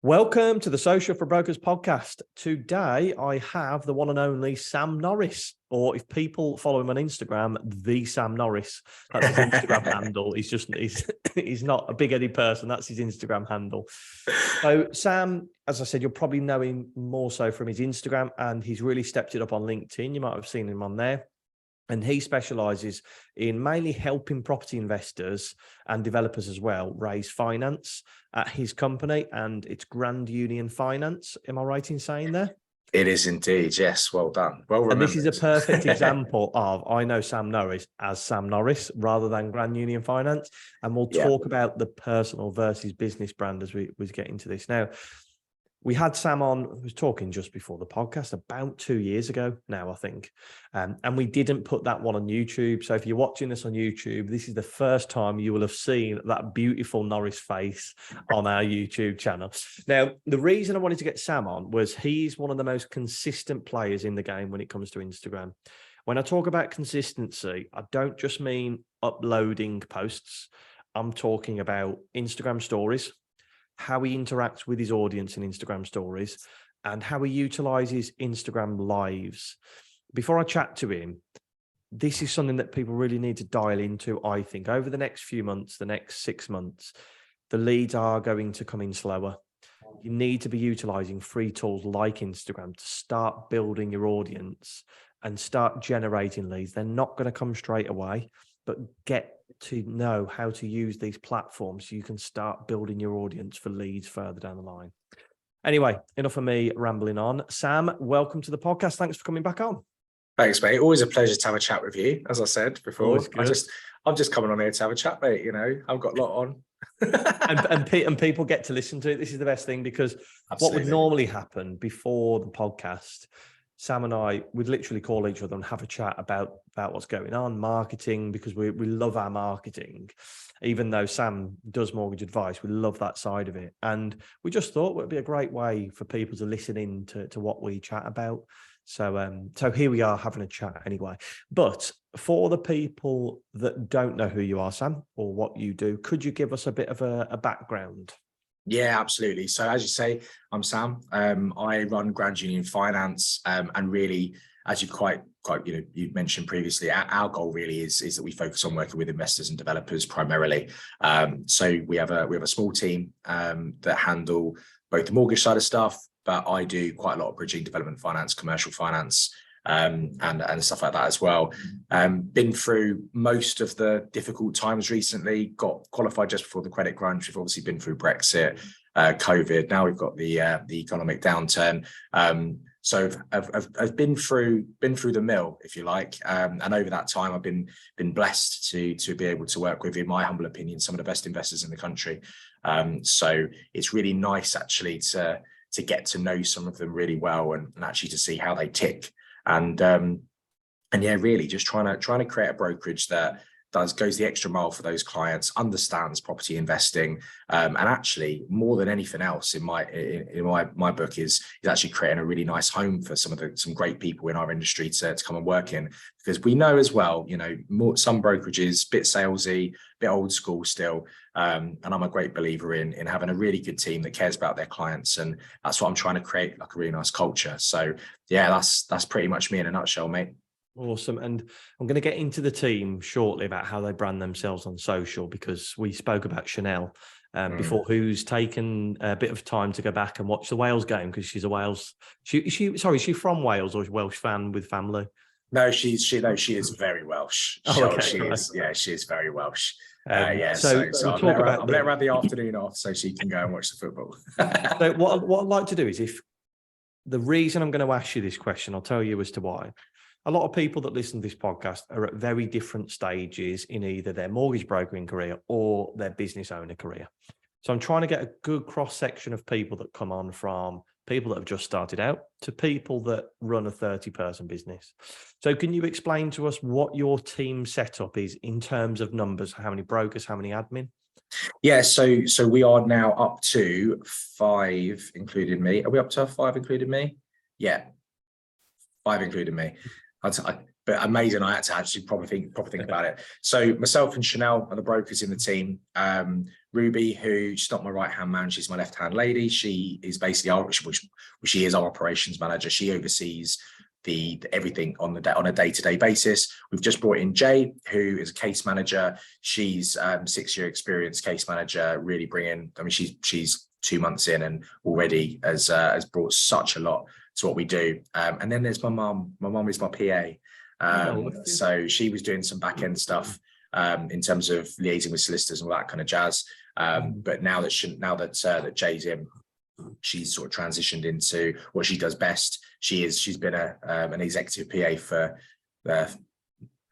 Welcome to the Social for Brokers podcast. Today, I have the one and only Sam Norris, or if people follow him on Instagram, the Sam Norris. That's his Instagram handle. He's not a big-headed person. That's his Instagram handle. So Sam, as I said, you'll probably know him more so from his Instagram, and he's really stepped it up on LinkedIn. You might have seen him on there. And he specializes in mainly helping property investors and developers as well raise finance at his company, and it's Grand Union Finance. Am I right in saying that? It is indeed, yes. Well done. Well remembered. And this is a perfect example of, I know Sam Norris as Sam Norris rather than Grand Union Finance. And we'll talk about the personal versus business brand as we get into this. Now, we had Sam on, I was talking just before the podcast, about 2 years ago now, I think. And we didn't put that one on YouTube. So if you're watching this on YouTube, this is the first time you will have seen that beautiful Norris face on our YouTube channel. Now, the reason I wanted to get Sam on was he's one of the most consistent players in the game when it comes to Instagram. When I talk about consistency, I don't just mean uploading posts. I'm talking about Instagram stories, how he interacts with his audience in Instagram stories, and how he utilizes Instagram lives. Before I chat to him, this is something that people really need to dial into, I think. Over the next few months, the next 6 months, the leads are going to come in slower. You need to be utilizing free tools like Instagram to start building your audience and start generating leads. They're not going to come straight away, but get to know how to use these platforms so you can start building your audience for leads further down the line. Anyway, enough of me rambling on. Sam, welcome to the podcast. Thanks for coming back on. Thanks, mate. Always a pleasure to have a chat with you. As I said before, I'm just coming on here to have a chat, mate. You know, I've got a lot on. and people get to listen to it. This is the best thing, because What would normally happen before the podcast, Sam and I would literally call each other and have a chat about what's going on, marketing, because we love our marketing. Even though Sam does mortgage advice, we love that side of it. And we just thought it would be a great way for people to listen in to what we chat about. So here we are having a chat anyway. But for the people that don't know who you are, Sam, or what you do, could you give us a bit of a background? Yeah, absolutely. So as you say, I'm Sam. I run Grand Union Finance, and really, as you mentioned previously, our goal really is that we focus on working with investors and developers primarily. So we have a small team that handle both the mortgage side of stuff, but I do quite a lot of bridging, development finance, commercial finance, and stuff like that as well. Been through most of the difficult times recently, got qualified just before the credit crunch. We've obviously been through Brexit, COVID. Now we've got the economic downturn. So I've been through the mill, if you like. And over that time, I've been blessed to be able to work with, in my humble opinion, some of the best investors in the country. So it's really nice actually to get to know some of them really well, and actually to see how they tick. And yeah, really just trying to create a brokerage that goes the extra mile for those clients, understands property investing, and actually more than anything else in my book is actually creating a really nice home for some great people in our industry to come and work in. Because we know as well, some brokerages, bit salesy, bit old school still, and I'm a great believer in having a really good team that cares about their clients, and that's what I'm trying to create, like a really nice culture. So yeah, that's pretty much me in a nutshell, mate. Awesome. And I'm going to get into the team shortly about how they brand themselves on social, because we spoke about Chanel before, who's taken a bit of time to go back and watch the Wales game, because she's a Wales. Is she from Wales, or is Welsh fan with family? No, she is very Welsh. She is very Welsh. So I'll let her have the afternoon off so she can go and watch the football. So what I'd like to do is, if the reason I'm going to ask you this question, I'll tell you as to why. A lot of people that listen to this podcast are at very different stages in either their mortgage brokering career or their business owner career. So I'm trying to get a good cross-section of people that come on, from people that have just started out to people that run a 30-person business. So can you explain to us what your team setup is in terms of numbers? How many brokers, how many admin? Yeah, so we are now up to 5, including me. Are we up to 5, including me? Yeah, 5, including me. But amazing, I had to actually proper think about it. So myself and Chanel are the brokers in the team. Ruby, who she's not my right-hand man, she's my left-hand lady. She is basically she is our operations manager. She oversees the everything on a day-to-day basis. We've just brought in Jay, who is a case manager. She's 6-year experience case manager, really bringing, I mean, she's 2 months in and already has brought such a lot to what we do. And then there's my mum. My mum is my PA. So she was doing some back-end stuff in terms of liaising with solicitors and all that kind of jazz. But now that Jay's in, she's sort of transitioned into what she does best. She's been an executive PA for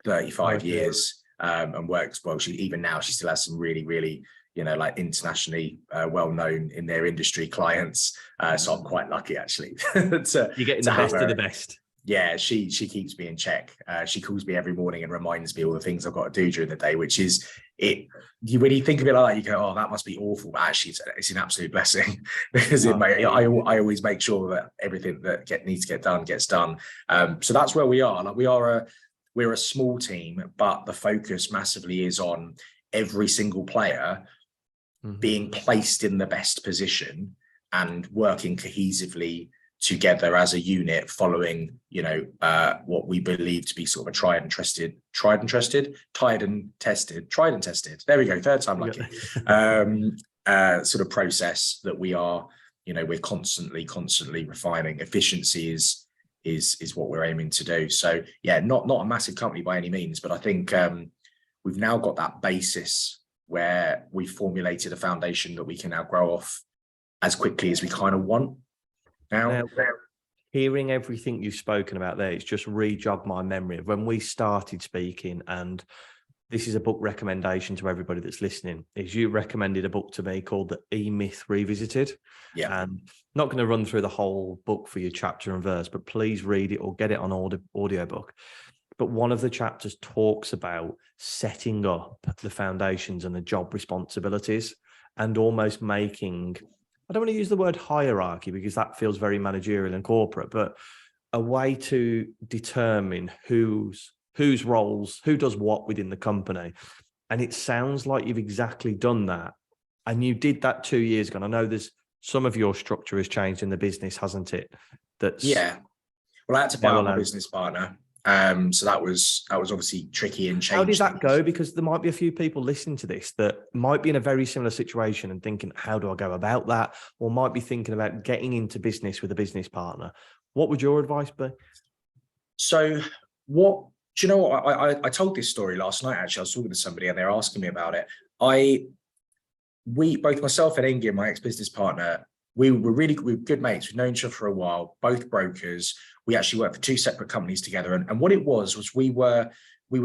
35 years and works well. She still has some really, really, like internationally well-known in their industry clients. So I'm quite lucky actually. You're getting the best of the best. Yeah, she keeps me in check. She calls me every morning and reminds me all the things I've got to do during the day, which is it. When you think of it like that, you go, "Oh, that must be awful." But actually, it's an absolute blessing because I always make sure that everything that needs to get done gets done. So that's where we are. Like we're a small team, but the focus massively is on every single player being placed in the best position and working cohesively together as a unit, following what we believe to be sort of a tried and tested. There we go, third time lucky. Sort of process that we're constantly refining. Efficiency is what we're aiming to do. So yeah, not a massive company by any means, but I think we've now got that basis where we formulated a foundation that we can now grow off as quickly as we kind of want. Now, hearing everything you've spoken about there, it's just re-jogged my memory of when we started speaking, and this is a book recommendation to everybody that's listening, is you recommended a book to me called The E-Myth Revisited. Yeah. And not going to run through the whole book for you chapter and verse, but please read it or get it on audiobook. But one of the chapters talks about setting up the foundations and the job responsibilities and almost making, I don't want to use the word hierarchy because that feels very managerial and corporate, but a way to determine whose roles, who does what within the company. And it sounds like you've exactly done that. And you did that 2 years ago. And I know there's some of your structure has changed in the business, hasn't it? Yeah. Well, I had to buy out my business partner. So that was obviously tricky and changed. How did that go? Because there might be a few people listening to this that might be in a very similar situation and thinking, how do I go about that? Or might be thinking about getting into business with a business partner. What would your advice be? So do you know what? I told this story last night, actually. I was talking to somebody and they're asking me about it. Both myself and Engi, my ex-business partner, we were good mates. We've known each other for a while, both brokers. We actually worked for 2 separate companies together. And what it was we were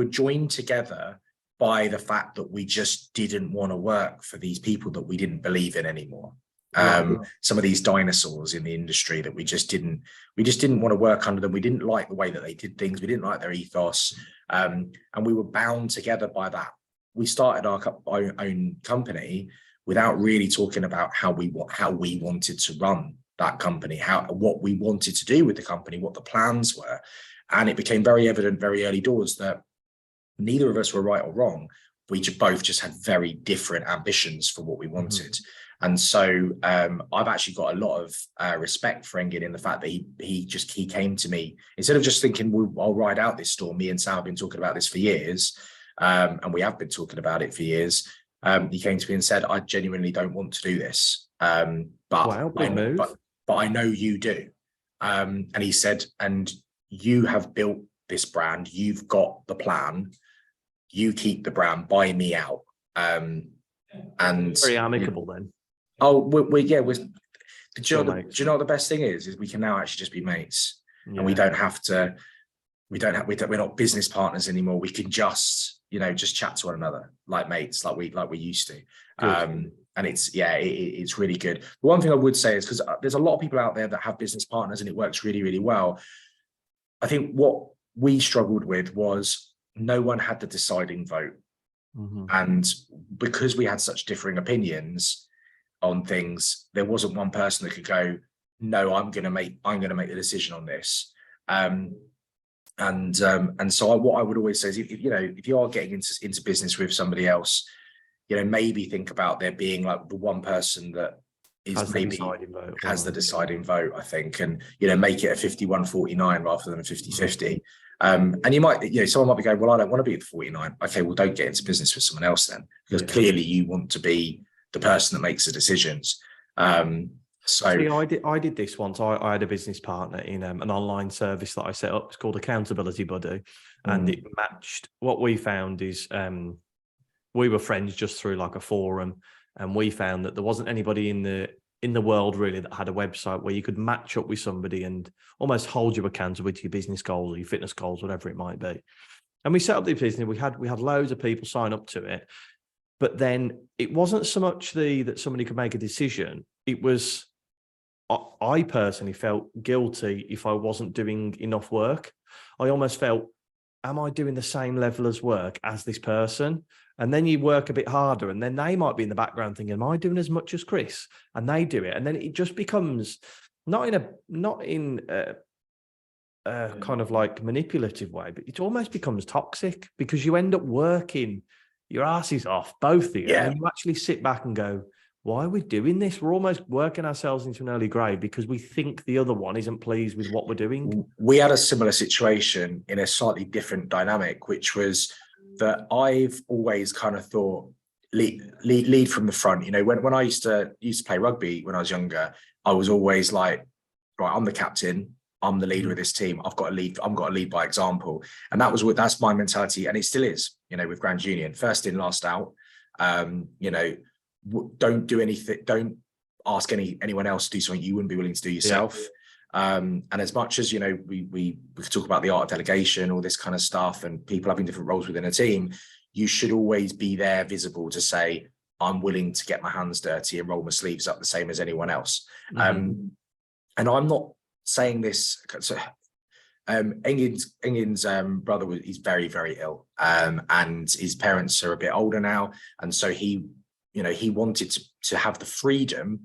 joined together by the fact that we just didn't want to work for these people that we didn't believe in anymore. Some of these dinosaurs in the industry that we just didn't want to work under them. We didn't like the way that they did things. We didn't like their ethos. And we were bound together by that. We started our own company without really talking about how we wanted to run that company, what we wanted to do with the company, what the plans were. And it became very evident very early doors that neither of us were right or wrong. We both just had very different ambitions for what we wanted. And so I've actually got a lot of respect for Engin in the fact that he came to me, instead of just thinking, well, I'll ride out this storm. Me and Sam have been talking about this for years. And we have been talking about it for years. He came to me and said, I genuinely don't want to do this. But I know you do. And he said, and you have built this brand. You've got the plan. You keep the brand, buy me out. And very amicable then. Oh, do you know what the best thing is we can now actually just be mates, and we don't have to. We're not business partners anymore. We can just chat to one another like mates, like we used to. And it's really good. The one thing I would say is, because there's a lot of people out there that have business partners and it works really, really well. I think what we struggled with was no one had the deciding vote. And because we had such differing opinions on things, there wasn't one person that could go, no, I'm going to make the decision on this. And so what I would always say is, if you are getting into business with somebody else, maybe think about there being like the one person that is Has maybe the deciding vote, I think, and make it a 51-49 rather than a 50-50. And you might, someone might be going, well, I don't want to be at 49. Okay, well, don't get into business with someone else then, because clearly you want to be the person that makes the decisions. So see, I did this once. I had a business partner in an online service that I set up. It's called Accountability Buddy, and it matched. What we found is we were friends just through like a forum, and we found that there wasn't anybody in the world really that had a website where you could match up with somebody and almost hold you accountable to your business goals or your fitness goals, whatever it might be. And we set up the business. We had loads of people sign up to it, but then it wasn't so much that somebody could make a decision. It was, I personally felt guilty if I wasn't doing enough work. I almost felt, am I doing the same level as work as this person? And then you work a bit harder, and then they might be in the background thinking, am I doing as much as Chris? And they do it. And then it just becomes not in a kind of like manipulative way, but it almost becomes toxic, because you end up working your asses off, both of you. Yeah. And you actually sit back and go, why are we doing this? We're almost working ourselves into an early grave because we think the other one isn't pleased with what we're doing. We had a similar situation in a slightly different dynamic, which was that I've always kind of thought lead from the front. When I used to play rugby when I was younger, I was always like, right, I'm the captain, I'm the leader of this team. I've got to lead by example. And that's my mentality, and it still is, with Grand Union, first in, last out. Don't do anything, don't ask anyone else to do something you wouldn't be willing to do yourself. And as much as we could talk about the art of delegation, all this kind of stuff, and people having different roles within a team, you should always be there visible to say, I'm willing to get my hands dirty and roll my sleeves up the same as anyone else. And I'm not saying this, so Engin's brother he's very, very ill, and his parents are a bit older now, and so he wanted to have the freedom,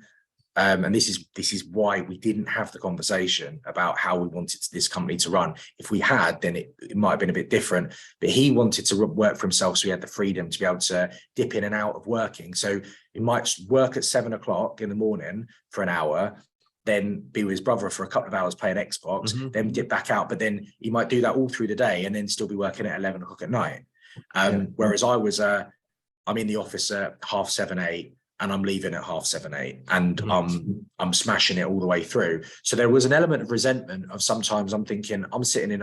and this is why we didn't have the conversation about how we wanted this company to run. If we had, then it might have been a bit different, but he wanted to work for himself, so he had the freedom to be able to dip in and out of working. So he might work at 7 o'clock in the morning for an hour, then be with his brother for a couple of hours playing Xbox, then dip back out, but then he might do that all through the day and then still be working at 11 o'clock at night. Whereas I was I'm in the office at 7:30, 8, and I'm leaving at 7:30, 8, and I'm smashing it all the way through. So there was an element of resentment of sometimes I'm thinking,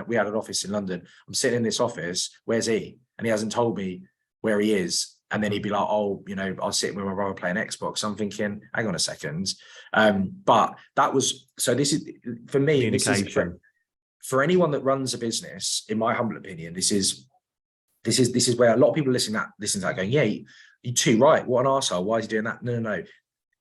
we had an office in London, I'm sitting in this office, where's he? And he hasn't told me where he is. And then he'd be like, oh, I'll sit with my brother playing Xbox. I'm thinking, hang on a second. But that was, so this is, for me, this is for anyone that runs a business, in my humble opinion, this is where a lot of people listen to that going, yeah, you're too right. What an arsehole. Why is he doing that? No.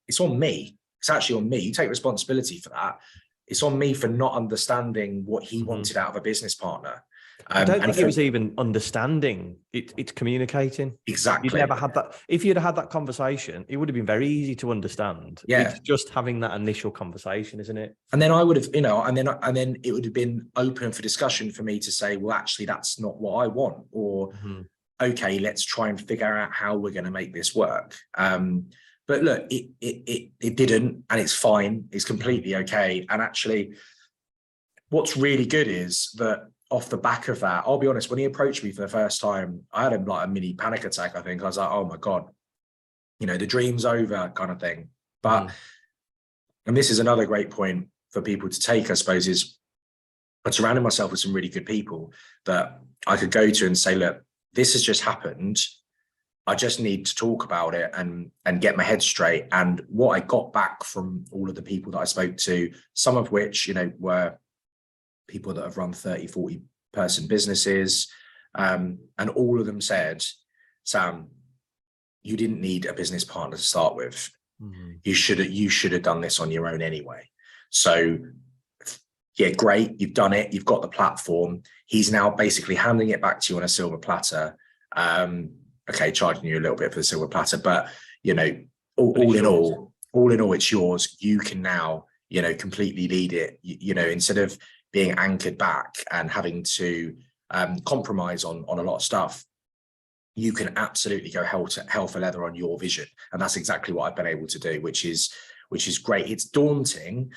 It's on me. It's actually on me. You take responsibility for that. It's on me for not understanding what he wanted out of a business partner. I don't think it was even understanding. It's communicating. Exactly. You'd never had that. If you'd had that conversation, it would have been very easy to understand. Yeah. It's just having that initial conversation, isn't it? And then I would have, and then it would have been open for discussion for me to say, well, actually, that's not what I want. Or, okay, let's try and figure out how we're going to make this work. But look, it didn't, and it's fine. It's completely okay. And actually, what's really good is that off the back of that, I'll be honest, when he approached me for the first time, I had a mini panic attack, I think. I was like, oh my God, the dream's over kind of thing. But, and this is another great point for people to take, I suppose, is I surrounded myself with some really good people that I could go to and say, look, this has just happened. I just need to talk about it and get my head straight. And what I got back from all of the people that I spoke to, some of which, were people that have run 30, 40 person businesses. And all of them said, Sam, you didn't need a business partner to start with. You should have done this on your own anyway. So yeah, great. You've done it. You've got the platform. He's now basically handing it back to you on a silver platter. Okay, charging you a little bit for the silver platter, but all in all, it's yours. You can now, completely lead it, instead of being anchored back and having to compromise on a lot of stuff. you can absolutely go hell for leather on your vision. And that's exactly what I've been able to do, which is great. It's daunting,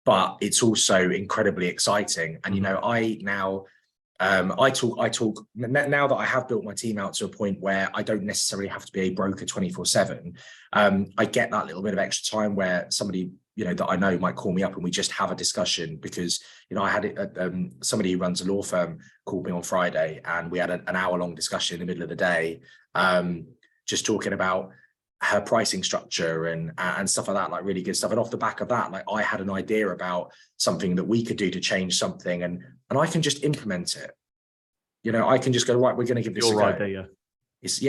but it's also incredibly exciting. And, you know, I talk now that I have built my team out to a point where I don't necessarily have to be a broker 24/7. I get that little bit of extra time where somebody, you know, that I know might call me up and we just have a discussion, because, you know, I had somebody who runs a law firm called me on Friday, and we had an hour-long discussion in the middle of the day, just talking about her pricing structure and stuff like that, like really good stuff. And off the back of that, like, I had an idea about something that we could do to change something, and I can just implement it. You know, I can just go, right, we're going to give this a go. Idea. It's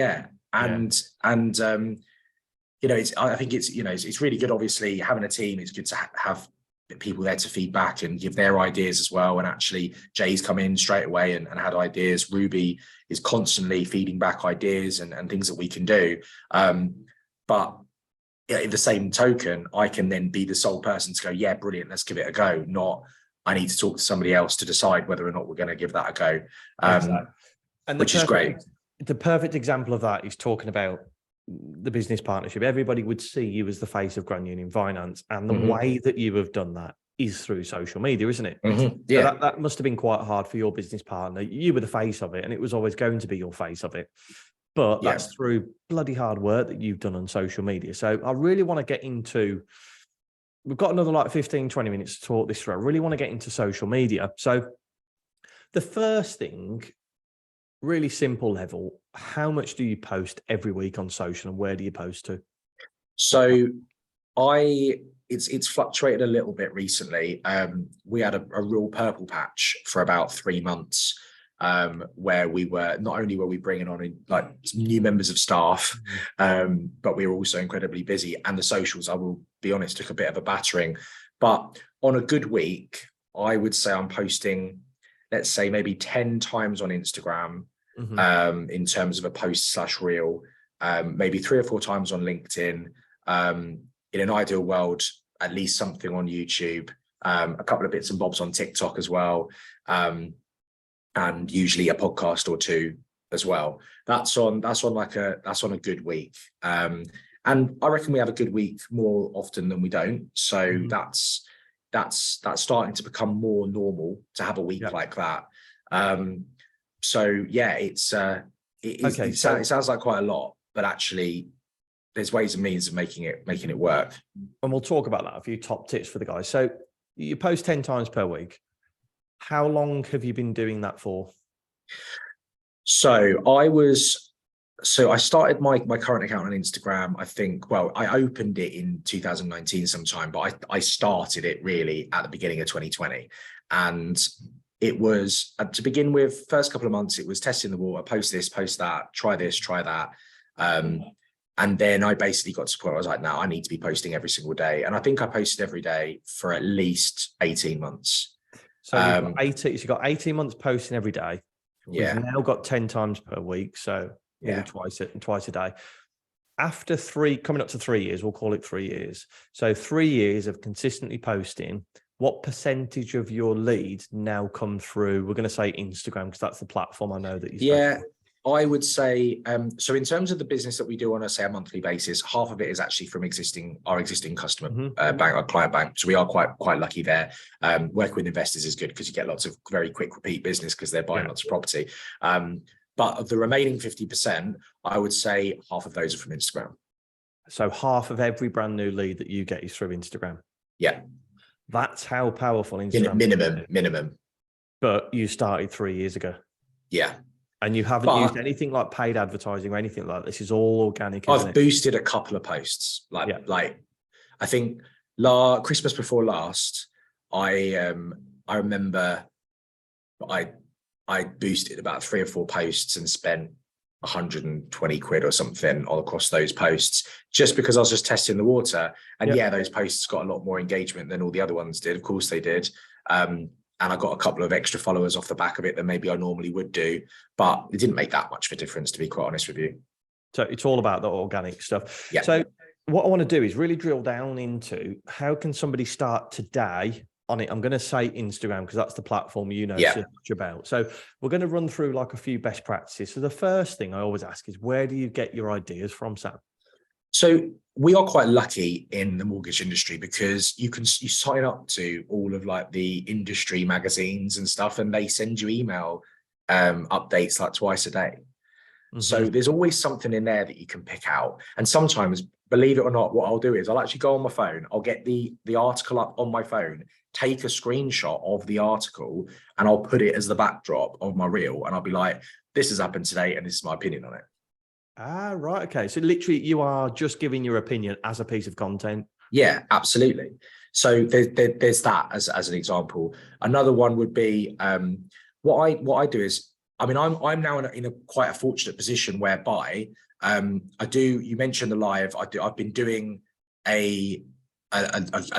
you know, I think it's, you know, it's really good. Obviously, having a team, it's good to have people there to feedback and give their ideas as well. And actually, Jay's come in straight away and had ideas. Ruby is constantly feeding back ideas and things that we can do. But yeah, in the same token, I can then be the sole person to go, yeah, brilliant, let's give it a go. Not, I need to talk to somebody else to decide whether or not we're going to give that a go. Exactly. And which is great. The perfect example of that is talking about the business partnership. Everybody would see you as the face of Grand Union Finance, and the way that you have done that is through social media, isn't it? Yeah, so that must have been quite hard for your business partner. You were the face of it, and it was always going to be your face of it, but that's through bloody hard work that you've done on social media. So I really want to get into, we've got another like 15-20 minutes to talk this through. I really want to get into social media. So the first thing, really simple level, how much do you post every week on social, and where do you post to? So it's fluctuated a little bit recently. We had a real purple patch for about 3 months, where we were, not only were we bringing on like new members of staff, but we were also incredibly busy, and the socials, I will be honest, took a bit of a battering. But on a good week, I would say I'm posting, let's say, maybe 10 times on Instagram, in terms of a post/reel, maybe 3 or 4 times on LinkedIn. In an ideal world, at least something on YouTube, a couple of bits and bobs on TikTok as well, and usually a podcast or 2 as well. That's on a good week. And I reckon we have a good week more often than we don't. So that's starting to become more normal to have a week like that. So yeah, it sounds like quite a lot, but actually there's ways and means of making it work. And we'll talk about that, a few top tips for the guys. So you post 10 times per week. How long have you been doing that for? So I started my current account on Instagram, I think, well, I opened it in 2019 sometime, but I started it really at the beginning of 2020. And it was, to begin with, first couple of months, it was testing the water, post this, post that, try this, try that. And then I basically got to the point where I was like, no, I need to be posting every single day. And I think I posted every day for at least 18 months. So you've got 18 months posting every day. Yeah. We've now got 10 times per week. So twice a day. After coming up to 3 years, we'll call it 3 years. So 3 years of consistently posting, what percentage of your leads now come through, we're going to say Instagram, because that's the platform I know that you Yeah, I would say, so in terms of the business that we do on a monthly basis, half of it is actually from our existing customer bank, our client bank. So we are quite lucky there. Working with investors is good because you get lots of very quick repeat business because they're buying lots of property. But of the remaining 50%, I would say half of those are from Instagram. So half of every brand new lead that you get is through Instagram. Yeah. That's how powerful Instagram is. Minimum. But you started 3 years ago. Yeah. And you haven't used anything like paid advertising or anything like this. Is all organic. I've boosted a couple of posts. Like I think Christmas before last, I remember I boosted about 3 or 4 posts and spent 120 quid or something all across those posts, just because I was just testing the water. And those posts got a lot more engagement than all the other ones did. Of course they did. And I got a couple of extra followers off the back of it than maybe I normally would do, but it didn't make that much of a difference, to be quite honest with you. So it's all about the organic stuff. Yeah. So what I want to do is really drill down into how can somebody start today on it. I'm going to say Instagram because that's the platform so much about. So we're going to run through like a few best practices. So the first thing I always ask is, where do you get your ideas from, Sam? So we are quite lucky in the mortgage industry because you sign up to all of like the industry magazines and stuff, and they send you email updates like twice a day. So there's always something in there that you can pick out. And sometimes, believe it or not, what I'll do is I'll actually go on my phone, I'll get the article up on my phone, take a screenshot of the article, and I'll put it as the backdrop of my reel. And I'll be like, this has happened today, and this is my opinion on it. Ah, right. Okay. So literally you are just giving your opinion as a piece of content. Yeah, absolutely. So there's that as an example. Another one would be what I do is, I mean, I'm now in a quite a fortunate position whereby you mentioned the live. I've been doing a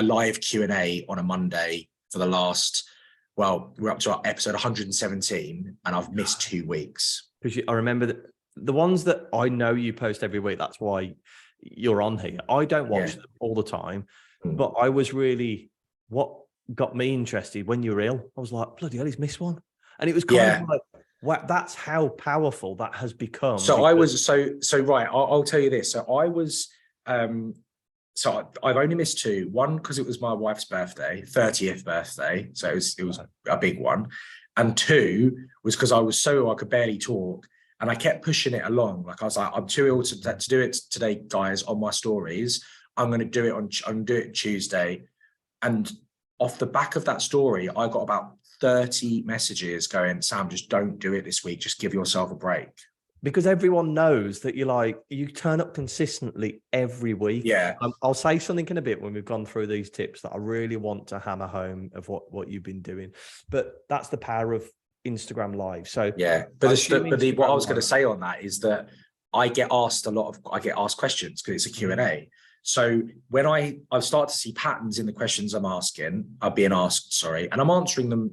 live Q&A on a Monday for the last, well, we're up to our episode 117, and I've missed 2 weeks. Because I remember that the ones that I know you post every week, that's why you're on here. I don't watch them all the time, but I was really, what got me interested when you were ill, I was like, bloody hell, he's missed one. And it was kind of like, wow, that's how powerful that has become. So I was, right, I'll tell you this. So I was, so I've only missed 2. One, because it was my wife's birthday, 30th birthday. So it was a big one. And 2 was because I could barely talk. And I kept pushing it along. Like I was like, I'm too ill to do it today, guys, on my stories. I'm going to do it Tuesday. And off the back of that story, I got about 30 messages going, Sam, just don't do it this week. Just give yourself a break. Because everyone knows that you turn up consistently every week. Yeah. I'll say something in a bit when we've gone through these tips that I really want to hammer home of what you've been doing. But that's the power of Instagram Live. So yeah, but what I was going to say on that is that I get asked questions because it's a Q&A. So when I start to see patterns in the questions I'm being asked, and I'm answering them,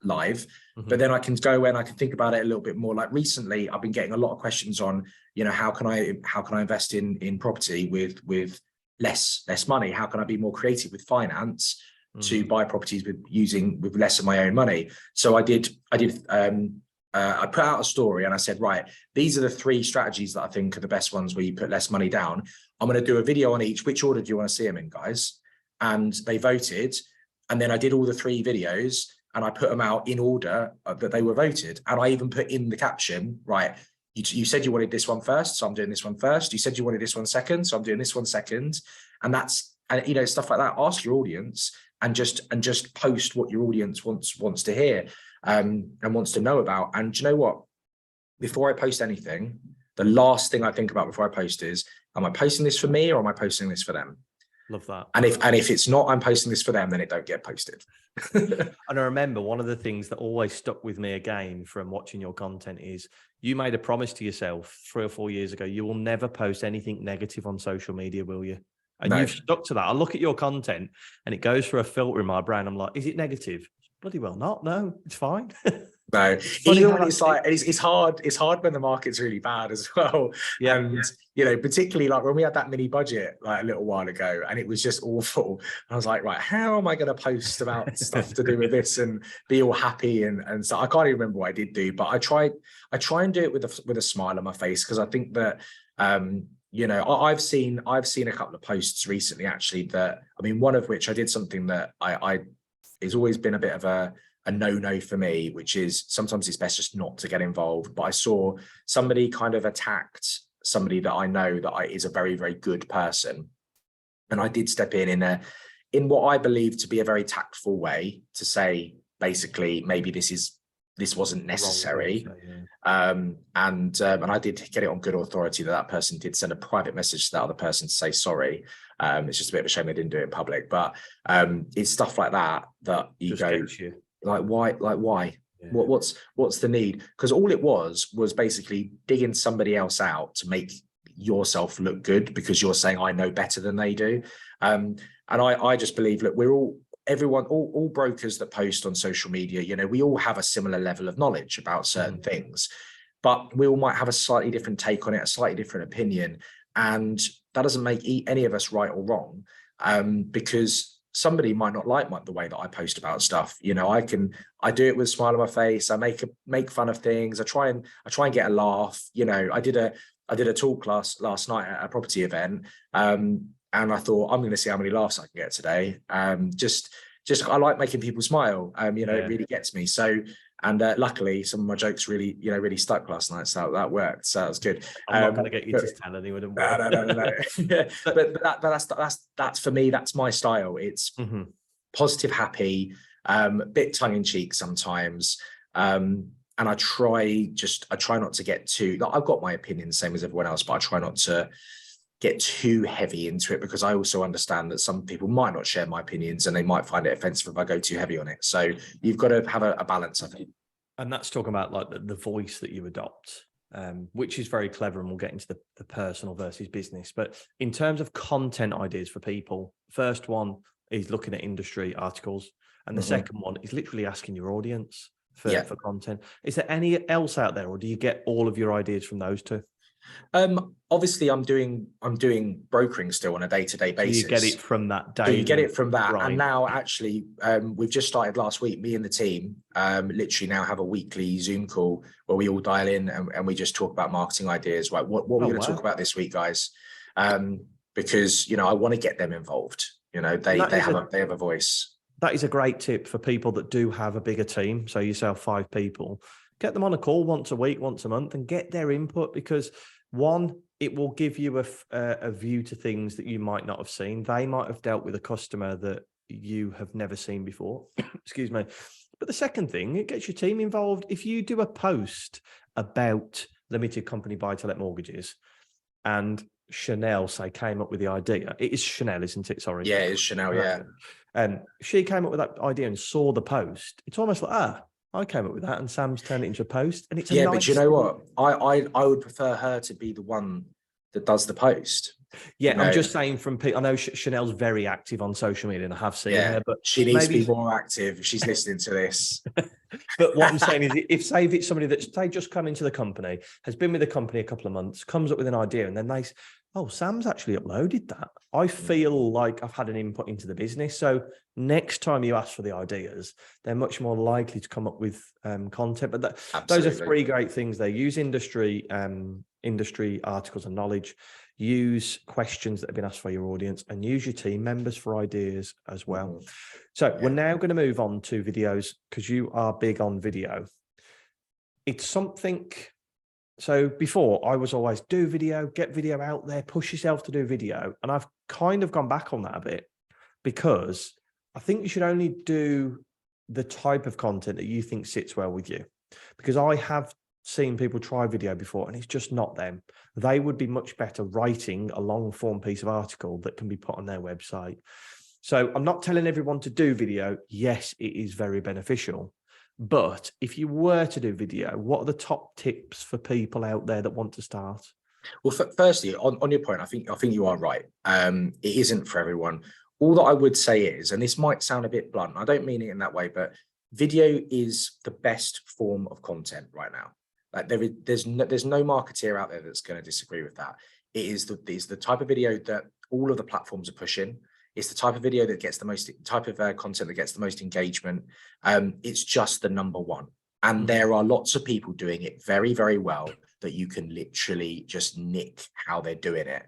live, but then I can go and I can think about it a little bit more. Like recently, I've been getting a lot of questions on, how can I invest in property with less money? How can I be more creative with finance to buy properties with less of my own money? So I put out a story and I said, right, these are the 3 strategies that I think are the best ones where you put less money down. I'm going to do a video on each. Which order do you want to see them in, guys? And they voted. And then I did all the 3 videos and I put them out in order that they were voted. And I even put in the caption, right, you said you wanted this one first, so I'm doing this one first. You said you wanted this one second, so I'm doing this one second. And stuff like that. Ask your audience and just post what your audience wants to hear and wants to know about. And do you know what? Before I post anything, the last thing I think about before I post is, am I posting this for me or am I posting this for them? Love that. And if it's not, I'm posting this for them, then it don't get posted. And I remember one of the things that always stuck with me again from watching your content is you made a promise to yourself 3 or 4 years ago. You will never post anything negative on social media, will you? And you've stuck to that. I look at your content and it goes through a filter in my brain. I'm like, is it negative? Bloody well not. No, it's fine. No, even when it's like, it's hard when the market's really bad as well. Yeah. And, particularly like when we had that mini budget like a little while ago and it was just awful. I was like, right, how am I going to post about stuff to do with this and be all happy? And so I can't even remember what I did do, but I try and do it with a smile on my face. Cause I think that, I've seen a couple of posts recently, actually, that, I mean, one of which I did something that it's always been a bit of a no-no for me, which is sometimes it's best just not to get involved. But I saw somebody kind of attacked somebody that I know that is a very, very good person. And I did step in what I believe to be a very tactful way to say, basically, maybe this wasn't necessary. And I did get it on good authority that person did send a private message to that other person to say sorry. It's just a bit of a shame they didn't do it in public, but it's stuff like that you just go like, why? Yeah. What's the need? Because all it was basically digging somebody else out to make yourself look good because you're saying I know better than they do. And I just believe that we're all brokers that post on social media, we all have a similar level of knowledge about certain things, but we all might have a slightly different take on it, a slightly different opinion. And that doesn't make any of us right or wrong, because somebody might not like the way that I post about stuff. You know, I do it with a smile on my face. I make fun of things. I try and get a laugh. You know, I did a talk last night at a property event. And I thought, I'm going to see how many laughs I can get today. Just I like making people smile. You know, it really gets me. So, and luckily some of my jokes really stuck last night. So that worked. So that was good. I'm not going to get you to tell anyone. No. but that's for me, that's my style. It's positive, happy, bit tongue in cheek sometimes. And I try not to get too, like, I've got my opinions, same as everyone else, but I try not to get too heavy into it, because I also understand that some people might not share my opinions and they might find it offensive if I go too heavy on it. So you've got to have a balance, I think. And that's talking about like the voice that you adopt, which is very clever, and we'll get into the personal versus business. But in terms of content ideas for people, first one is looking at industry articles, and the second one is literally asking your audience for content. Is there any else out there, or do you get all of your ideas from those two? Obviously I'm doing brokering still on a day-to-day basis. You get it from that day. So you get it from that. Right. And now actually, we've just started last week, me and the team, literally now have a weekly Zoom call where we all dial in and we just talk about marketing ideas. Right. What we're going to talk about this week, guys? Because, you know, I want to get them involved. You know, they have a voice. That is a great tip for people that do have a bigger team. So yourself, 5 people, get them on a call once a week, once a month, and get their input, because one, it will give you a view to things that you might not have seen. They might have dealt with a customer that you have never seen before. Excuse me. But the second thing, it gets your team involved. If you do a post about limited company buy-to-let mortgages and Chanel, say, came up with the idea. It is Chanel, isn't it? Sorry. Yeah, it's Chanel, yeah. And she came up with that idea and saw the post. It's almost like, I came up with that, and Sam's turned it into a post, and it's a nice... But you know what? I would prefer her to be the one that does the post. Yeah, you know? I'm just saying from people. I know Chanel's very active on social media, and I have seen her, but she needs to be more active if she's listening to this. But what I'm saying is, if it's somebody that's just come into the company, has been with the company a couple of months, comes up with an idea, and then they, Sam's actually uploaded that. I feel like I've had an input into the business. So next time you ask for the ideas, they're much more likely to come up with content. But those are 3 great things. They use industry articles and knowledge, use questions that have been asked for your audience, and use your team members for ideas as well. So we're now going to move on to videos, because you are big on video. It's something... So before, I was always do video, get video out there, push yourself to do video. And I've kind of gone back on that a bit, because I think you should only do the type of content that you think sits well with you. Because I have seen people try video before, and it's just not them. They would be much better writing a long form piece of article that can be put on their website. So I'm not telling everyone to do video. Yes, it is very beneficial. But if you were to do video, what are the top tips for people out there that want to start? Well, firstly, on your point, I think you are right. It isn't for everyone. All that I would say is, and this might sound a bit blunt, I don't mean it in that way, but video is the best form of content right now. Like there's no marketeer out there that's going to disagree with that. It is the type of video that all of the platforms are pushing. It's the type of video that gets the most content that gets the most engagement. It's just the number one. And there are lots of people doing it very, very well that you can literally just nick how they're doing it.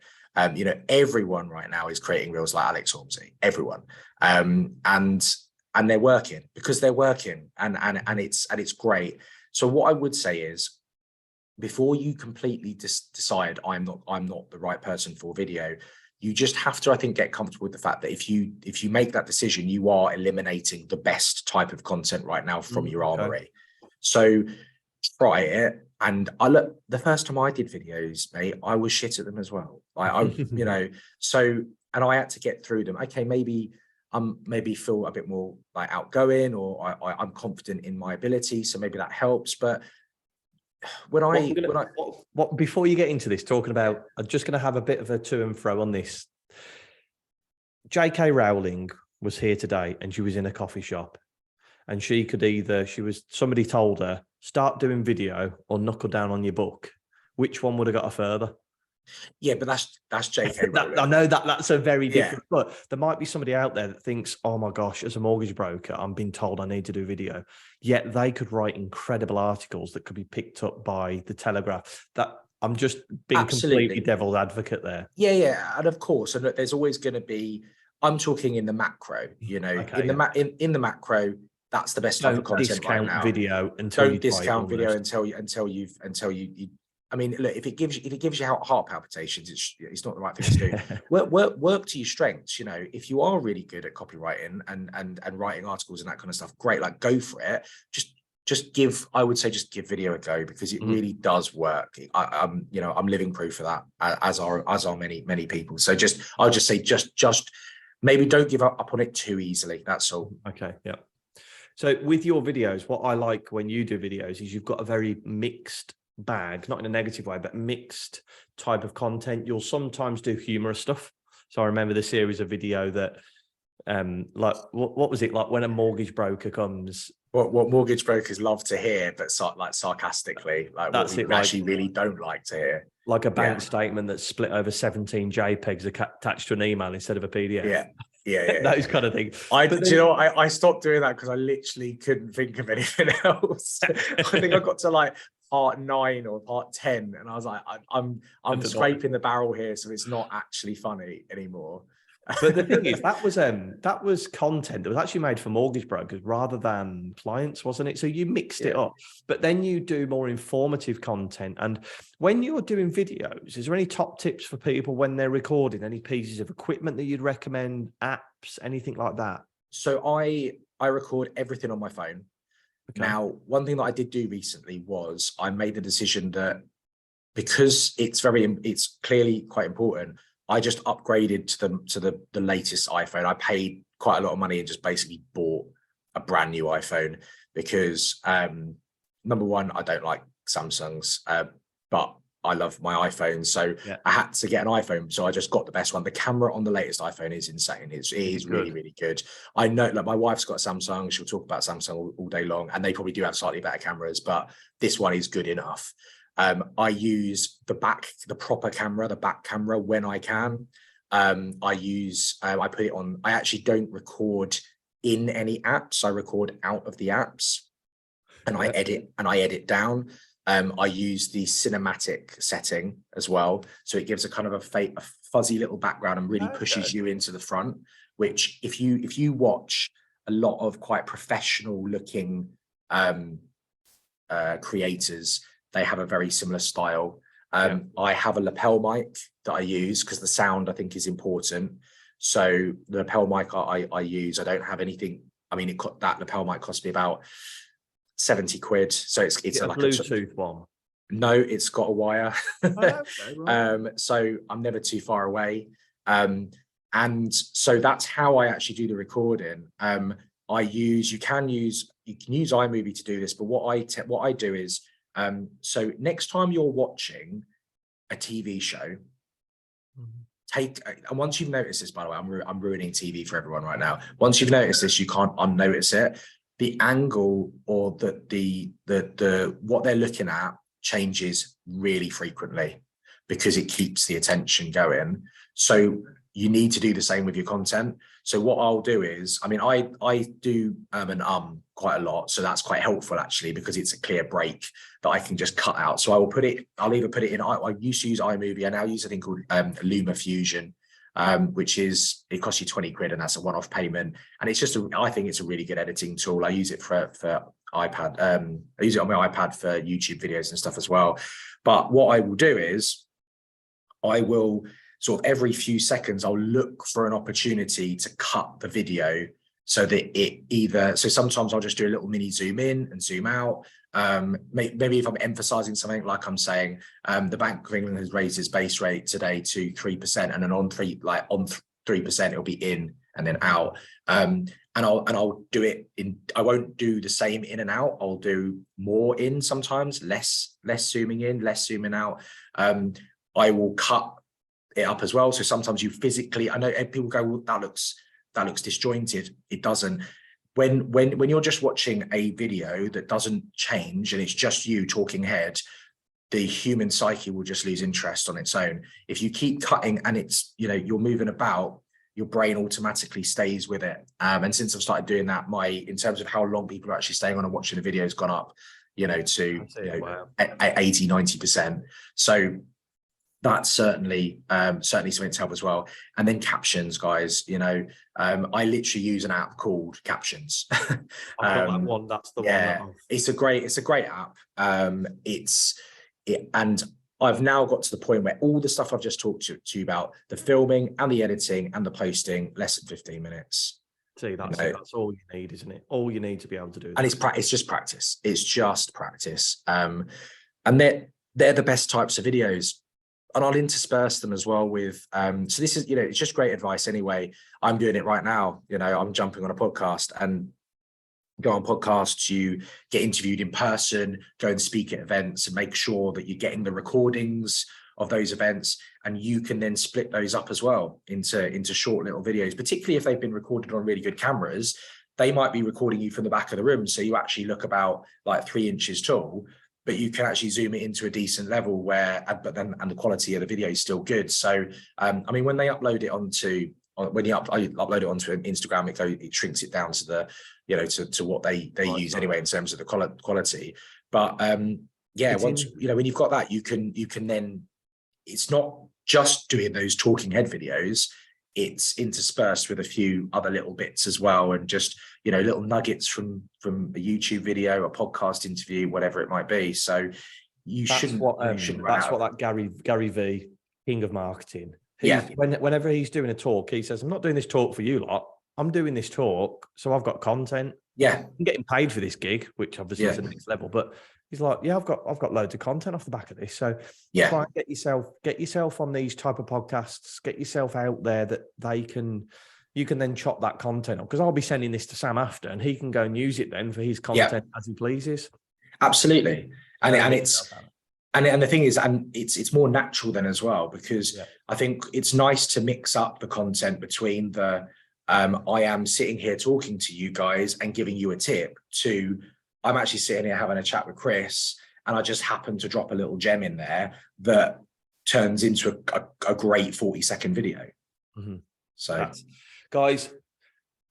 You know, everyone right now is creating reels like Alex Ormsey, everyone. And they're working, because they're working, and it's great. So what I would say is, before you completely decide I'm not the right person for video, you just have to, I think, get comfortable with the fact that if you make that decision, you are eliminating the best type of content right now from your armory. So try it. And the first time I did videos, mate, I was shit at them as well. You know, so, and I had to get through them. Okay, maybe feel a bit more like outgoing, or I'm confident in my ability, so maybe that helps. But before you get into this, talking about, I'm just going to have a bit of a to and fro on this. J.K. Rowling was here today, and she was in a coffee shop, and she could somebody told her, start doing video or knuckle down on your book. Which one would have got her further? Yeah, but that's J.K. Rowling. I know that's a very Yeah. different, but there might be somebody out there that thinks, oh my gosh, as a mortgage broker, I'm being told I need to do video. Yet they could write incredible articles that could be picked up by the Telegraph. That I'm just being completely devil's advocate there. Yeah. And of course, and look, there's always going to be, I'm talking in the macro, you know, Okay, in the macro, that's the best type of content right now. Video until Don't discount video until you I mean, look, if it gives you heart palpitations, it's not the right thing to do. work to your strengths. You know, if you are really good at copywriting and writing articles and that kind of stuff, great. Like, go for it. I would say just give video a go, because it really does work. I'm living proof of that, as are many people. So I'll just say maybe don't give up on it too easily. That's all. Okay. Yeah. So with your videos, what I like when you do videos is you've got a very mixed bag, not in a negative way, but mixed type of content. You'll sometimes do humorous stuff. So I remember the series of video that, like, what was it like when a mortgage broker comes? What mortgage brokers love to hear, but sarcastically, like that's what we actually really don't like to hear. Like a bank statement that's split over 17 JPEGs attached to an email instead of a PDF. Yeah. Those kind of things. I stopped doing that because I literally couldn't think of anything else. I think I got to like part 9 or part 10, and I was like, I'm scraping the barrel here, so it's not actually funny anymore. But the thing is, that was content that was actually made for mortgage brokers rather than clients, wasn't it? So you mixed it up, but then you do more informative content. And when you're doing videos, is there any top tips for people when they're recording? Any pieces of equipment that you'd recommend, apps, anything like that? So I record everything on my phone. Okay. Now, one thing that I did do recently was I made the decision that, because it's clearly quite important, I just upgraded to the latest iPhone. I paid quite a lot of money and just basically bought a brand new iPhone, because number one, I don't like Samsungs, but I love my iPhone, so I had to get an iPhone. So I just got the best one. The camera on the latest iPhone is insane. It is really, really good. I know, like, my wife's got a Samsung. She'll talk about Samsung all day long, and they probably do have slightly better cameras, but this one is good enough. I use the proper camera, the back camera, when I can. I put it on. I actually don't record in any apps. I record out of the apps, and I edit down. I use the cinematic setting as well, so it gives a kind of a fuzzy little background and really pushes you into the front. Which, if you watch a lot of quite professional looking creators, they have a very similar style. I have a lapel mic that I use because the sound, I think, is important. So the lapel mic I use, I don't have anything. I mean, that lapel mic cost me about 70 quid. So it's a Bluetooth one. No, it's got a wire. Okay, right. So I'm never too far away. And so that's how I actually do the recording. You can use iMovie to do this, but what I do is, so next time you're watching a TV show, and once you've noticed this, by the way, I'm ruining TV for everyone right now. Once you've noticed this, you can't unnotice it. The angle or the what they're looking at changes really frequently, because it keeps the attention going. So you need to do the same with your content. So what I'll do is, I mean, I do quite a lot, so that's quite helpful actually, because it's a clear break that I can just cut out. So I'll either put it in. I used to use iMovie. I now use a thing called Luma Fusion, which is, it costs you 20 quid, and that's a one-off payment. And it's just I think it's a really good editing tool. I use it for iPad. I use it on my iPad for YouTube videos and stuff as well. But what I will do is, I will sort of every few seconds, I'll look for an opportunity to cut the video so that so sometimes I'll just do a little mini zoom in and zoom out. Maybe if I'm emphasizing something, like I'm saying, the Bank of England has raised its base rate today to 3%, and then on 3%, it'll be in and then out. And I'll do it in, I won't do the same in and out. I'll do more in sometimes, less zooming in, less zooming out. I will cut it up as well. So sometimes you physically, I know people go, well, that looks disjointed. It doesn't. When you're just watching a video that doesn't change and it's just you talking head, the human psyche will just lose interest on its own. If you keep cutting and it's, you know, you're moving about, your brain automatically stays with it. And since I've started doing that, in terms of how long people are actually staying on and watching the video has gone up, you know, to 80, 90%. So that's certainly something to help as well. And then captions, guys, you know, I literally use an app called Captions. I've got that one. That's the one. It's a great app. And I've now got to the point where all the stuff I've just talked to you about, the filming and the editing and the posting, less than 15 minutes. See, that's all you need, isn't it? All you need to be able to do. And it's just practice. It's just practice. And they're the best types of videos. And I'll intersperse them as well with, so this is, you know, it's just great advice anyway. I'm doing it right now. You know, I'm jumping on a podcast and go on podcasts, you get interviewed in person, go and speak at events and make sure that you're getting the recordings of those events. And you can then split those up as well into short little videos, particularly if they've been recorded on really good cameras. They might be recording you from the back of the room. So you actually look about like 3 inches tall, but you can actually zoom it into a decent level and the quality of the video is still good. So, I mean, when they upload it onto, upload it onto an Instagram, it shrinks it down to the, you know, to what they use anyway in terms of the quality. But once, you know, when you've got that, you can then, it's not just doing those talking head videos, it's interspersed with a few other little bits as well, and just, you know, little nuggets from a YouTube video, a podcast interview, whatever it might be. So that's what that Gary V, King of Marketing. Whenever he's doing a talk, he says, "I'm not doing this talk for you lot. I'm doing this talk, so I've got content. Yeah, I'm getting paid for this gig, which obviously is the next level." But he's like, "Yeah, I've got loads of content off the back of this. So try and get yourself on these type of podcasts, get yourself out there that you can then chop that content up. Because I'll be sending this to Sam after, and he can go and use it then for his content as he pleases." Absolutely, and the thing is, and it's more natural then as well, because I think it's nice to mix up the content between the I am sitting here talking to you guys and giving you a tip, to I'm actually sitting here having a chat with Chris, and I just happen to drop a little gem in there that turns into a great 40-second video. Mm-hmm. So guys,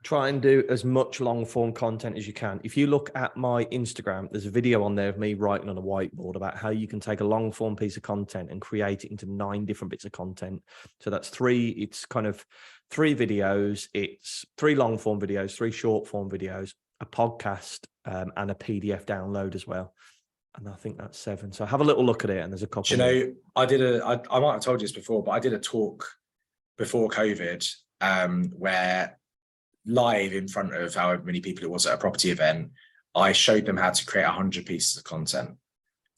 try and do as much long form content as you can. If you look at my Instagram, there's a video on there of me writing on a whiteboard about how you can take a long form piece of content and create it into 9 different bits of content. So that's it's kind of 3 videos. It's 3 long form videos, 3 short form videos, a podcast, and a PDF download as well. And I think that's 7. So have a little look at it. And there's a couple. Do you know, I might have told you this before, but I did a talk before COVID, where live in front of however many people it was at a property event, I showed them how to create 100 pieces of content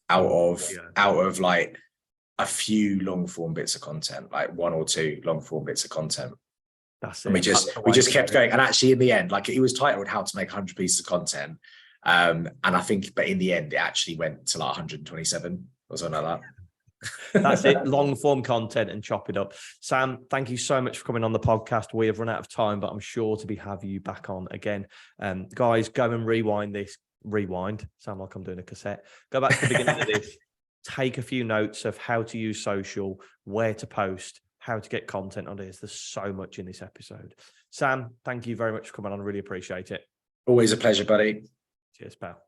out of like a few long form bits of content, like 1 or 2 long form bits of content. That's it. And we just kept going. And actually in the end, like, it was titled How to Make 100 Pieces of Content. And I think, but in the end, it actually went to like 127 or something like that. That's it. Long form content and chop it up. Sam, thank you so much for coming on the podcast. We have run out of time, but I'm sure to have you back on again. Guys, go and rewind. Sound like I'm doing a cassette. Go back to the beginning of this. Take a few notes of how to use social, where to post, how to get content on this. There's so much in this episode. Sam, thank you very much for coming on. I really appreciate it. Always a pleasure, buddy. Cheers, pal.